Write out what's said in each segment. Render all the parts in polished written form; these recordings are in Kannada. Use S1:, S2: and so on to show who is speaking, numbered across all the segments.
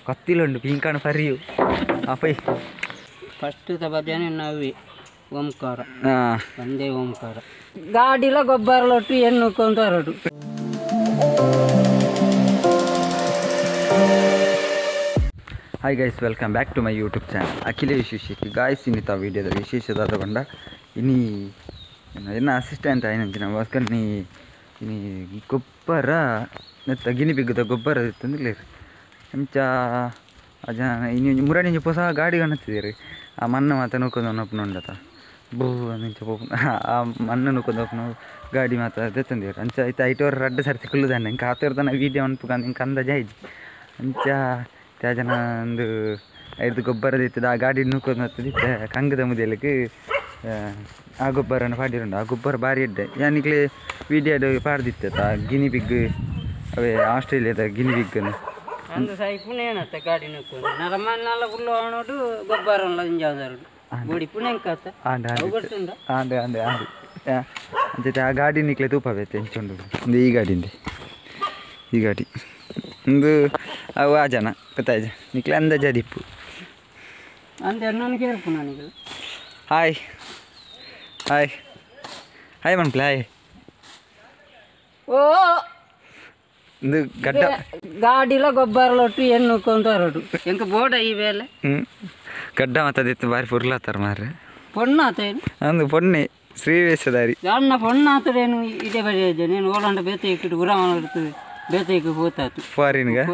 S1: కత్తిలుండు పింకాను పరియు అపై
S2: ఫస్ట్ భజನೆ నవ్వి ఓంಕಾರ ಒಂದೇ ಓಂಕಾರ ಗಾಡಿಲ ಗೊಬ್ಬರಲೊಟ್ಟು ಎನ್ನುಕೊಂತಾರಡು.
S1: Hi guys, welcome back to my YouTube channel ಅಖಿಲ ವಿಶೇಷಕ್ಕೆ ಗಾಯ್ಸ್. ಇನ್ನಿತ ವೀಡಿಯೋದ ವಿಶೇಷದಾದ ಬಂಡ ಇನಿ ಎನ್ನ ಅಸಿಸ್ಟೆಂಟ್ ಆಯ್ನಂಚಿನ ಭಾಸ್ಕರ್ ಇನಿ ಗೊಬ್ಬರ ನೆತ್ತ ಗಿನಿ ಬಿಗ್ಗದ ಗೊಬ್ಬರ ತಂದಿಲ್ಲ ಅಂಚ ಅಜ ಇನ್ನು ಮುರಾಣಿ ಹೊಸ ಗಾಡಿ ಕಾಣುತ್ತಿದ್ದೀರಿ. ಆ ಮಣ್ಣು ಮಾತ ನೋಡ್ಕೊಂಡು ನಪ್ಪನುಂಡತ ಬೋ ಅಂಚ ಆ ಮಣ್ಣು ನೋಡ್ಕೊಂಡು ನಪ್ಪನು ಗಾಡಿ ಮಾತ ತಂದಿರು ಅಂಚ ಆಯ್ತು ಐಟೋರು ರಡ್ಡು ಸರ್ತಿ ಕುಲ್ಲುದಾನೆ ಇಂಕ ಆತೋರ್ದನ ವೀಡಿಯೋ ಅನ್ಪುಕೊಂಡು ಇಂಕ ಅಂದಾಜ ಆಯ್ತು ಅಂಚ ಜನ ಒಂದು ಐದು ಗೊಬ್ಬರ ಇರ್ತದೆ. ಆ ಗಾಡಿ ನೋಡ್ಕೊಂಡು ಹತ್ತದಿತ್ತೆ ಕಂಗದ ಮುದಿಯಲಿಕ್ಕೆ ಆ ಗೊಬ್ಬರನ ಪಾಡಿರುಂಡು. ಆ ಗೊಬ್ಬರ ಭಾರಿ ಇಡ್ಡೆ ಯಾನಿಕ್ಲೆ ವೀಡಿಯೋಡು ಪಾಡ್ದಿತ್ತ ಗಿನಿ ಬಿಗ್ ಅವೇ ಆಸ್ಟ್ರೇಲಿಯಾದ ಗಿನಿ ಬಿಗ್ಗನ್ನು
S2: ಅಂದು ಸೈಪುನ ಏನತ್ತ ಗಾಡಿ ನೋಡ್ಕೊಂಡು ನರಮನ್ನೆಲ್ಲ ಫುಲ್ಲು ಅವನೋಡು ಗೊಬ್ಬರ ಇಂಜಾದರು ಗೋಡಿ ಪುಣೆಂಕತ್ತ
S1: ಆಂಡೆ ಆಂಡೆ ಆಂಡೆ ಅಂಚೆ ಆ ಗಾಡಿ ನಿಕ್ಲೆ ತೂಪಬೇಕು ಹೆಂಚುಂಡು ಒಂದು ಈ ಗಾಡಿ ಒಂದು ಅವು ಆ ಜನ ಗೊತ್ತಾಯ್ತು ನಿಕ್ಲೆ ಅಂದಾಜ ದಿಪ್ಪು
S2: ಅಂದೆ ನನಗೆ ಹೇಳ್ಪು ನನಗೆ
S1: ಹಾಯ್ ಹಾಯ್ ಹಾಯ್ ಮನ್ಕ್ಲೆ ಹಾಯ್
S2: ಓ
S1: ಒಂದು ಗಡ್ಡ
S2: ಗಾಡಿಲ ಗೊಬ್ಬರಲೊಟ್ಟು ಎನ್ನುಕೊಂತಾರಡು ಎಂಕ ಬೋಡ ಈ ವೇಳೆ
S1: ಗಡ್ಡ ಮತ್ತದಿತ್ತು ಬಾರಿ ಪುರ್ಲಾತಾರ ಮಾರ್ರೆ
S2: ಪೊಣ್ಣಾತೇನು
S1: ಅಂದು ಪೊಣ್ಣೆ ಶ್ರೀವೇಶದಾರಿ
S2: ಅಣ್ಣ ಪೊಣ್ಣಾತಡೇನು ಇದೇ ಬರೆಯ ನೀನು ಓಲಾಂಡ ಬೇತೆ ಇಕ್ಕಿಟ್ಟು ಗುರಾಮನ ಇರ್ತದೆ ಬೇತೆಗೆ ಹೋತಾತು
S1: ಫಾರಿನ್ಗೆ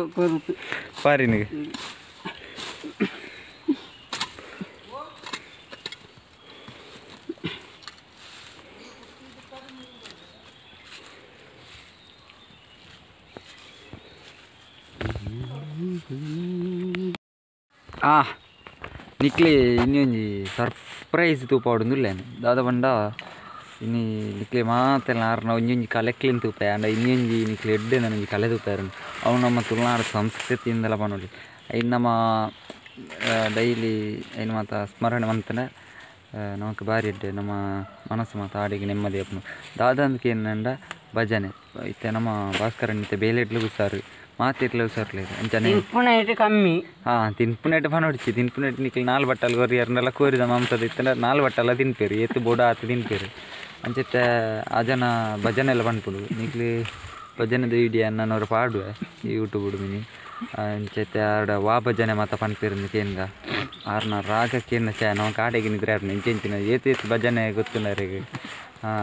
S1: ನಿಕ್ಲಿ ಇನ್ನೊಂಜಿ ಸರ್ಪ್ರೈಸ್ ತೂಪಾಡುಂದುಲ್ಲೇನು ದಾದ ಬಂಡ ಇನ್ನು ನಿಕ್ಲೆ ಮಾತೆಲ್ಲ ಆರ್ನ ಒಂಜೊಂಜಿ ಕಲೆಕ್ಲಿನ ತೂಪಾಯ ಅಂಡ ಇನ್ನೊಂಜಿ ನಿಕ್ಲೆ ಎಡ್ಡೆ ನನಗೆ ಕಲೆ ತೂಪಾಯರು ಅವು ನಮ್ಮ ತುಳುನಾಡು ಸಂಸ್ಕೃತಿಯಿಂದೆಲ್ಲ ಬಂದೋಳಿ ಐದು ನಮ್ಮ ಡೈಲಿ ಏನು ಮಾತ ಸ್ಮರಣೆ ಮಂತನ ನಮಗೆ ಭಾರಿ ಎಡ್ಡೆ ನಮ್ಮ ಮನಸ್ಸು ಮಾತು ಆಡಿಗೆ ನೆಮ್ಮದಿ ಅಪ್ಪನು ದಾದ ಅಂದಕ್ಕೆ ಏನಂಡ ಭಜನೆ ಇತ್ತೆ ನಮ್ಮ ಭಾಸ್ಕರನ್ ಇತ್ತೆ ಬೇಲೆಡ್ಲು ಉಸಾರು ಮಾತಿರ್ಲ ಉಸಾರ್లేదు ಅಂಚನೆ
S2: ಕಮ್ಮಿ
S1: ತಿನ್ಪುನೇಟ್ ಪನೋಡಿಸಿ ತಿನ್ಪುನೇಟ್ ನಿಕ್ಲಿ 4 ಬಟ್ಟಲು ಕೊರಿಯರ್ನೆಲ್ಲ ಕೋರಿದ ಮಾಂಸದ ಇತ್ತಂದ್ರೆ 4 ಬಟ್ಟಲ ತಿನ್ಪೇರು ಎತ್ತು ಬೋಡ ಆತು ತಿನ್ಪೇರು ಅಂಚೆ ಆ ಜನ ಭಜನೆ ಎಲ್ಲ ಬಂದ್ಬಿಡು ನಿಕ್ಲಿ ಭಜನೆದ ವಿಡಿಯೋ ನನ್ನವರು ಪಾಡುವೆ ಯೂಟ್ಯೂಬ್ ಹುಡುಗಿನಿ ಅಂಚೆ ಆಡ ವಾ ಭಜನೆ ಮಾತ ಪನ್ಪೇರು ಕೇನ್ಗ ಆರ್ನ ರಾಗಕ್ಕೇನು ಚಾ ನಾವು ಕಾಡೆಗೆ ನಿದ್ರೆ ಆರ್ನ ಇಂಚೆಂಚಿನ ಏತು ಭಜನೆ ಗೊತ್ತುಂಡರಿಗೆ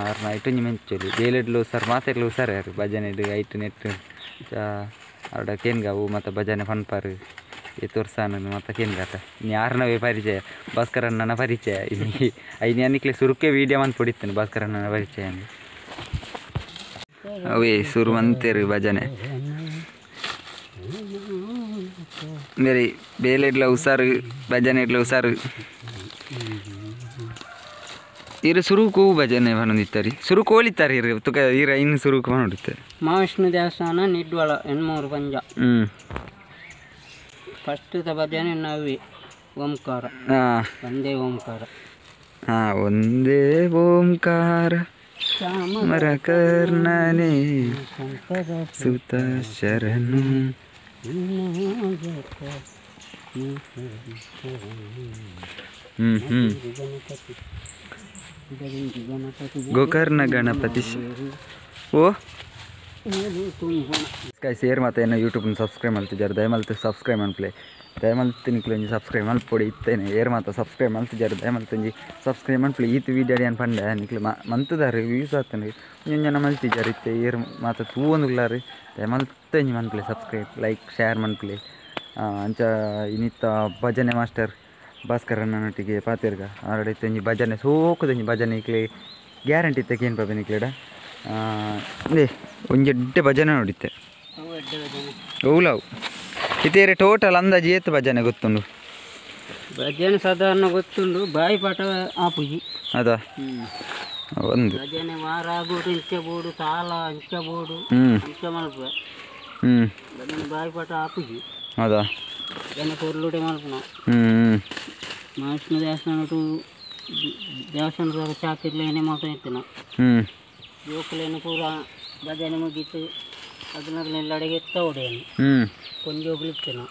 S1: ಆರ್ನ ಐಟು ಮೆಂಚೋಲಿ ಬೇಲೆಡ್ಲು ಉಸಾರು ಮಾತೆರ್ಲು ಉಸಾರು ಯಾರು ಭಜನೆ ಐಟು ನೆಟ್ಟು ಆಡ ಕೇನ್ಗ ಅವು ಮತ್ತು ಭಜನೆ ಪನ್ಪಾರು ಈ ತೋರ್ಸಾನ ಮತ್ತು ಕೇನ್ಗಾತ ಇನ್ನು ಯಾರನವೇ ಪರಿಚಯ ಭಾಸ್ಕರಣ್ಣನ ಪರಿಚಯ ಐದು ಅನ್ನಿಕ್ಲೆ ಸುರುಕೆ ವೀಡಿಯೋ ಅಂತ ಪುಡಿತೇನೆ ಭಾಸ್ಕರಣ್ಣನ ಪರಿಚಯ ಅವೇ ಸುರು ಅಂತೇರು ಭಜನೆ ಬೇರೆ ಬೇಲೆಡ್ಲ ಉಸಾರು ಭಜನೆ ಇಡ್ಲ ಉಸಾರು ಇರು ಸುರುಕು ಭಜನೆ ಬಂದಿತ್ತಾರೆ ಸುರುಕು ಹೋಲಿತಾರೆ ಇರು ತುಕ ಇರ ಇನ್ನು ಸುರುಕು ಬಂದಿರ್ತಾರೆ
S2: ಮಹಾವಿಷ್ಣು ದೇವಸ್ಥಾನ ನಿಡ್ವಳ ಹೆಣ್ಮೂರು ಪಂಜ ಫಸ್ಟ್ ಭಜನೆ ನವ್ವಿ ಓಂಕಾರ ಒಂದೇ ಓಂಕಾರ
S1: ಒಂದೇ ಓಂಕಾರ ಮರಕರ್ಣನೆ ಸುತ ಶರಣು ಗೋಕರ್ಣ ಗಣಪತಿ ಓ ಸೇರ್ ಮತ್ತೆ ಏನೋ ಯೂಟ್ಯೂಬ್ನ ಸಬ್ಸ್ಕ್ರೈಬ್ ಮಾಡ್ತಿದ್ದಾರೆ ದಯಮಲ್ತು ಸಬ್ಸ್ಕ್ರೈಬ್ ಮಾಡ್ಪ್ಲೆ ದಯಮಲ್ತು ನಿಕ್ಲು ಒಂಜಿ ಸಬ್ಸ್ಕ್ರೈಬ್ ಮಲ್ಪೊಡಿ ಇತ್ತೇನೆ ಏರ್ ಮಾತ ಸಬ್ಸ್ಕ್ರೈಬ್ ಮಾಡ್ತಿದ್ದಾರೆ ದಯಮಲ್ತು ಒಂಜಿ ಸಬ್ಸ್ಕ್ರೈಬ್ ಮಾಡ್ಪ್ಲೆ ಈತು ವೀಡಿಯೋ ಏನು ಪಂಡೆ ನಿಕ್ಲು ಮಂತದಾರಿ ವ್ಯೂಸ್ ಆಗ್ತಾನೆ ಒಂಜೊಂದು ಜನ ಮಲ್ತಿದ್ದಾರೆ ಇತ್ತೆ ಏರ್ ಮಾತ ತೂವೊಂದುಲ್ಲಾರಿ ದಯಮಲ್ತು ಒಂಜಿ ಮನ್ಪ್ಲೆ ಸಬ್ಸ್ಕ್ರೈಬ್ ಲೈಕ್ ಶೇರ್ ಮನ್ಪ್ಲೆ ಅಂಚ ಇನ್ನಿತ್ತ ಭಜನೆ ಮಾಸ್ಟರ್ ಭಾಸ್ಕರಣ್ಣನೊಟ್ಟಿಗೆ ಪಾತಿರ್ಗ ಆರಡೈತೆ ಒಂಜಿ ಭಜನೆ ಸೋಕುದೊಂಜಿ ಭಜನೆ ಇಕ್ಲೆ ಗ್ಯಾರಂಟಿ ಇತ್ತೆ ಏನು ಪಾಪ ನಿಕ್ಲೆಡ ಒಂಜಿ ಎಡ್ಡೆ ಭಜನೆ ನೋಡಿತ್ತೆ ಓಲಾವು ಇತೇರೆ ಟೋಟಲ್ ಅಂದಾಜು ಏತು ಭಜನೆ ಗೊತ್ತುಂಡು
S2: ಭಜನೆ ಸಾಧಾರಣ ಗೊತ್ತುಂಡು ಬಾಯಿ ಪಾಠ ಆಪುಜಿ
S1: ಅದಾ ಒಂದು
S2: ಭಜನೆ ವಾರ ಬೋಡು ಇಂಚ ಬೋಡು ತಾಲ ಇಂಚ ಬೋಡು ಇಂಚ ಮಲ್ಪ ಭಜನೆ ಬಾಯಿ ಪಾಠ ಆಪುಜಿ
S1: ಅದಾ
S2: ಜನ ಕೊರ್ಲುಡೆ ಮಲ್ಪನ ಮಹಾವಿಷ್ಣು ದೇವಸ್ಥಾನ ದೇವಸ್ಥಾನದಾಗ ಚಾತಿರ್ಲೇನೆ ಮಾತಾಡ್ತೇನೆ ಯೋಕಲೇನು ಪೂರ ಭಜನೆ ಮುಗೀತು ಅದನ್ನ ನೆಲ್ಲಡೆಗೆ ಎತ್ತ ಹೊಡೆಯನು ಕೊಂಜ ಹೋಗ್ಲಿತ್ತೇನು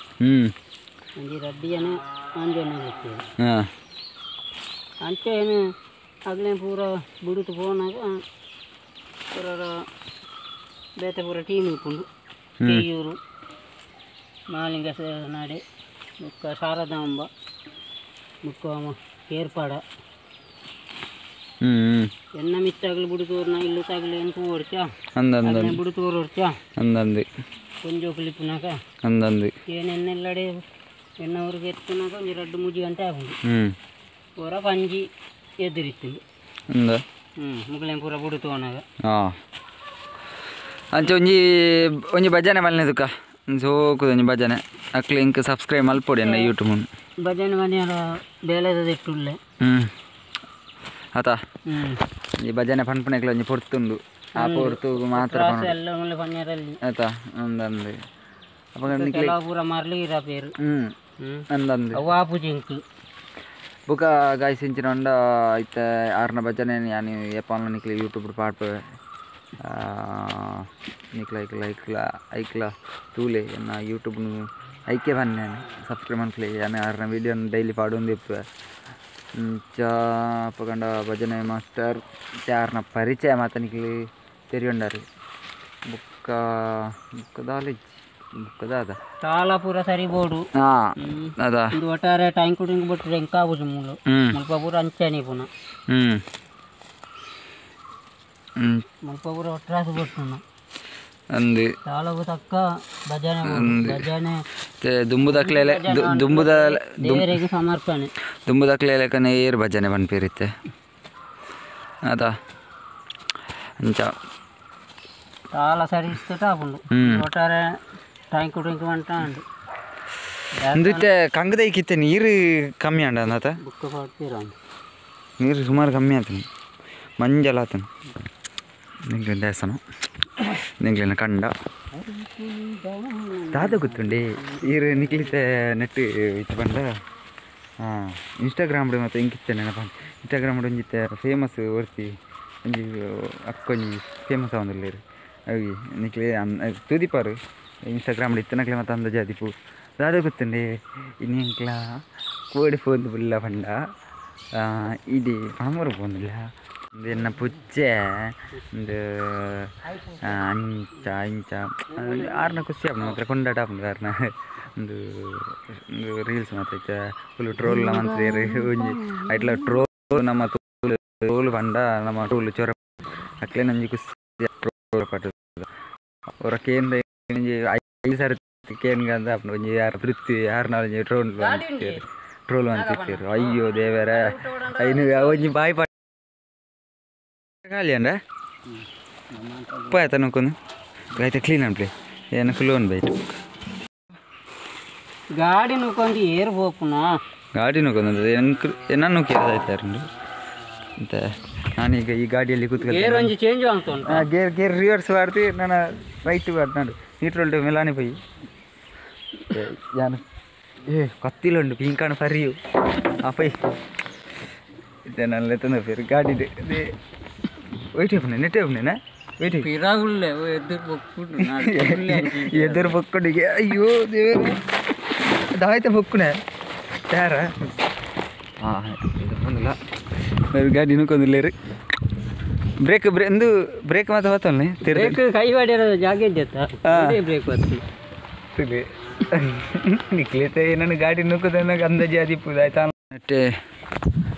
S2: ಒಂಜಿ ರಡ್ಡಿಯನು ಅಂಜನ ಗೊತ್ತೇನು ಅಂಚೇನು ಆಗಲೇ ಪೂರ ಬಿಡುತ್ತು ಪೋನಾಗ ಪೂರ ಬೇತೆ ಪೂರ ಟೀಮ್ ಇಟ್ಕೊಂಡು ಕೆಯ್ಯೂರು ಮಾಲಿಂಗ ನಾಡೆ ಮುಕ್ಕ ಶಾರದಾಂಬ ಮುಕ್ಕ ಏರ್ಪಾಡ ಎನ್ನ ಮಿತ್ತಾಗಲಿ ಬಿಡುತ್ತೋರ್ನ ಇಲ್ಲು ತಾಗಲಿ ಅಂತ ಓಡ್ಚಾ ಬಿಡುತ್ತೋರು ಓಡ್ಚಾ ಕೊಂಚ ಕ್ಲಿಪ್ನಾಗ ಏನೆನ್ನೆಲ್ಲಡೆ ಎನ್ನವ್ರಿಗೆ ಎತ್ತಿನಾಗ ಒಂದು 2-3 ಗಂಟೆ ಆಗುದು ಪೂರ ಪಂಜಿ ಎದುರಿస్తుంది ಮುಗ್ಲೇನು ಪೂರ ಬಿಡುತ್ತೋನಾಗ
S1: ಅಂಚ ಒಂಜಿ ಭಜನೆ ಮಲ್ನೆದುಕ ಸೋಕುದು ಒಂಜಿ ಭಜನೆ ಅಕ್ಲೆ ಇಂಕ್ ಸಬ್ಸ್ಕ್ರೈಬ್ ಮಲ್ಪೊಡಿ ಅನ್ನ ಯೂಟ್ಯೂಬ್
S2: ಭಜನೆ ಮನೆಯಲ್ಲ ಬೇಲೆದ ಇಟ್ಟುಳ್ಳೆ
S1: ಆತ ಈ ಭಜನೆ ಪನ್ಪನೆಗ್ಲ ಒಂಜಿ ಪೊರ್ತುಂಡು ಆ ಪೊರ್ತು ಮಾತ್ರ
S2: ಎಲ್ಲ ಒಳ್ಳೆ ಪನ್ಯರಲ್ಲಿ
S1: ಆತ ಅಂದಂದು
S2: ಪೂರ ಮರ್ಲಿ ಇರ ಪೇರು
S1: ಅಂದಂದು
S2: ವಾಪು ಜಿಂಕು
S1: ಬುಕ ಗಾಯ್ಸ್ ಇಂಚಿನ ಹೊಂಡ ಇತ್ತ ಆರ್ನ ಭಜನೆ ಯಾನಿ ಏಪಾಲ ನಿಕ್ಲೆ ಯೂಟ್ಯೂಬ್ ಪಾಡ್ಪೆ ನಿಕ್ಲ ಐಕ್ಲ ತೂಲೆ ಎನ್ನ ಯೂಟ್ಯೂಬ್ನು ಐಕೆ ಬನ್ನೆ ಸಬ್ಸ್ಕ್ರೈಬ್ ಮನ್ಕ್ಲೆ ಯಾನೆ ಆರ್ನ ವೀಡಿಯೋನ ಡೈಲಿ ಪಾಡೊಂದು ಇಪ್ಪೆ ಪಗಂಡ ಭಜನೆ ಮಾಸ್ಟರ್ ಆರ್ನ ಪರಿಚಯ ಮಾತ ನಿಕ್ಲಿ ತೆರಿಯೊಂಡಾರಿ ಬುಕ್ಕದಾಲಿಜ್ ಬುಕ್ಕದಾದ
S2: ತಾಲ ಪೂರ ಸರಿ ಬೋಡು
S1: ಅದ
S2: ಇದು ಒಟ್ಟಾರೆ ಟ್ಯಾಂಕ್ ಕುಡಿಂಗ್ ಬಿಟ್ಟು ಎಂಕ ಆಗುದು ಮೂಲು ಮುಲ್ಪ ಪೂರ ಅಂಚನೆ ಪುನಃ ಮುಲ್ಪ ಪೂರ ಒಟ್ರಾಸು ಬಿಟ್ಟು
S1: ಅಂದು
S2: ತಾಲಗು ತಕ್ಕ ಭಜನೆ ಭಜನೆ
S1: ದುಂಬುದಕ್ಲೆಲೆ
S2: ದೇವರಿಗೆ ಸಮರ್ಪಣೆ
S1: ದುಂಬುದಕ್ಲೆಲೆಕನೆ ಏರು ಭಜನೆ ಬನ್ಪಿರುತ್ತೆ ಅದ ಅಂಚ
S2: ತಾಲ ಸರಿ ಇಷ್ಟ ಆಪುಂಡು ಒಟ್ಟಾರೆ ಟ್ಯಾಂಕ್ ಕುಡಿಂಗ್ ಮಂಟ ಅಂಡು
S1: ಅಂದಿತ್ತೆ ಕಂಗದೈಕಿತ್ತೆ ನೀರು ಕಮ್ಮಿ ಅಂಡ ಅಂದಾತ
S2: ಬುಕ್ಕ ಪಾಡ್ತೀರ
S1: ನೀರು ಸುಮಾರು ಕಮ್ಮಿ ಆತನು ಮಂಜಲ ಆತನು ನಿಂಗೆ ದೇವಸ್ಥಾನ ನಿಂಗ್ಲಿನ ಕಂಡ ದಾದ ಗೊತ್ತುಂಡಿ ಈರು ನಿಕ್ಲಿತೆ ನೆಟ್ ಇತ್ತು ಬಂದ ಇನ್ಸ್ಟಾಗ್ರಾಮ್ ಮತ್ತು ಇಂಕಿತ್ತೆ ನೆನಪ ಇನ್ಸ್ಟಾಗ್ರಾಮ್ ಒಂಜಿತ್ತೆ ಫೇಮಸ್ ಒರ್ತಿ ಒಂಜಿ ಅಕ್ಕೊಂಜಿ ಫೇಮಸ್ ಆವಂದಿಲ್ಲೇರು ಅವಿ ನಿಕ್ಲಿ ತೂದಿಪಾರು ಇನ್ಸ್ಟಾಗ್ರಾಮ್ ಇತ್ತನಕ್ಲೆ ಮತ್ತು ಅಂದ ಜಾದಿಪು ದಾದ ಗೊತ್ತುಂಡಿ ಇನ್ನಿಂಕ್ಲ ಕೋಡಿ ಫೋನ್ ಬುಲ್ಲ ಪಂಡ ಇದು ಪಣಮೂರು ಪೋನಿಲ್ಲ ಒಂದು ಎನ್ನ ಪುಚ್ಚೆ ಒಂದು ಅಂಚ ಆರ್ನ ಖುಷಿ ಆಪುಂಡು ಮಾತ್ರ ಕೊಂಡಾಟ ಆಪುಂಡು ಆರ್ನ ಒಂದು ರೀಲ್ಸ್ ಮಾತ್ರ ಐತೆ ಫುಲ್ ಟ್ರೋಲ್ ಮಂತ್ರಿ ಒಂಜಿ ಐಟ್ಲ ಟ್ರೋಲ್ ನಮ್ಮ ಟ್ರೋಲ್ ಪಂಡ ನಮ್ಮ ಟೂಲ್ ಚೊರ ಅಕ್ಲೆ ನಂಜಿ ಖುಷಿ ಟ್ರೋಲ್ ಪಟ್ಟು ಅವರ ಕೇಂದ್ರ 5 ಸಾರಿ ಕೇನ್ಗ ಅಂತ ಆಪುಂಡು ಒಂಜಿ ಯಾರು ತೃಪ್ತಿ ಯಾರು ಒಂಜಿ ಟ್ರೋಲ್ ಅಂತಿರ್ತೀರು ಅಯ್ಯೋ ದೇವರ ಐನು ಒಂಜಿ ಬಾಯಿ ಖಾಲಿ ಅಂಡ ಉಪ್ಪಾಯ್ತ ನೋಕೊಂಡು అయితే ಕ್ಲೀನ್ ಅನ್ಪ್ಲೆ ಏನು ಫುಲ್ ಒಂದು ಬೈಟ್
S2: ಗಾಡಿ ನೋಕೊಂಡು ಏರ್ ಹೋಗ್ಪುನಾ
S1: ಗಾಡಿ ನೋಕೊಂಡು ನಾನು ನೋಕಿದಾಯ್ತಾರಂಡು ಅಂತ ನಾನೀಗ ಈ ಗಾಡಿಯಲ್ಲಿ ಕೂತ್ಕೊಂಡು
S2: ಚೇಂಜ್ ಆಗ್ತಾ
S1: ಗೇರ್ ರಿವರ್ಸ್ ಮಾಡ್ತಿ ನಾನು ರೈಟ್ ಮಾಡ್ತಾಡು ನೀಟ್ರೋಲ್ಟು ಮೆಲಾನಿ ಪೋಯಿ ಯಾನು ಕತ್ತಿಲುಂಡು ಪಿಂಕಾಣ ಪರಿಯು ಅಪ್ಪೈ ಇದೆ ನನ್ನ ಲೆತ್ತಂದ ಫೇರು ಗಾಡಿದೆ ಅದೇ ವೆಯ್ಟ್ ಇಪ್ಪನೆ ನೆಟ್ಟೆ ಇಪ್ಪನೇನಾ ವೆಯ್ಟ್
S2: ಪಿರಾಗುಳ್ಳೆ
S1: ಎದುರು ಬೊಕ್ಕಡಿಗೆ ಅಯ್ಯೋ ದೇವರು ದಾಯ್ತ ಬೊಕ್ಕುನೆ ಯಾರ ಇದು ಬಂದಿಲ್ಲ ಗಾಡಿ ನುಕ್ಕೊಂದಿಲ್ಲೇರು ಬ್ರೇಕ್ ಎಂದು ಬ್ರೇಕ್ ಮಾತ್ರ ಬತ್ತಲ್ನೇ
S2: ಬ್ರೇಕ್ ಕೈ ಮಾಡಿರೋ ಜಾಗ ಇದ್ದತ್ತ ಬ್ರೇಕ್ ಬರ್ತದೆ
S1: ನಿಕ್ಲೇತೆ ನನ್ನ ಗಾಡಿ ನುಕ್ಕದ ನನಗೆ ಅಂದಾಜು ಅದಿಪ್ಪುದು ಆಯ್ತಾ ನೆಟ್ಟೆ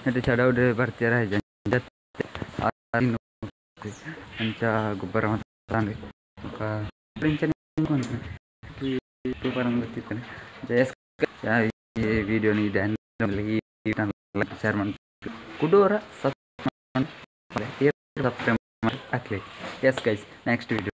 S1: ನೆಟ್ಟೆ ಚಡೌಡೆ ಬರ್ತೀರ ಅಂಚ ಗೊಬ್ಬರ ಮಾತಾಡಿ ಗೊತ್ತಿತ್ತಾನೆ ಈ ವಿಡಿಯೋನ ಇದೆ ಶೇರ್ ಮಾಡಿ ಕುಡೋರ ಸಬ್ಸ್ಕ್ರೈಬ್ ಹಾಕ್ಲಿ ಎಸ್ ಗೈಸ್ ನೆಕ್ಸ್ಟ್ ವಿಡಿಯೋ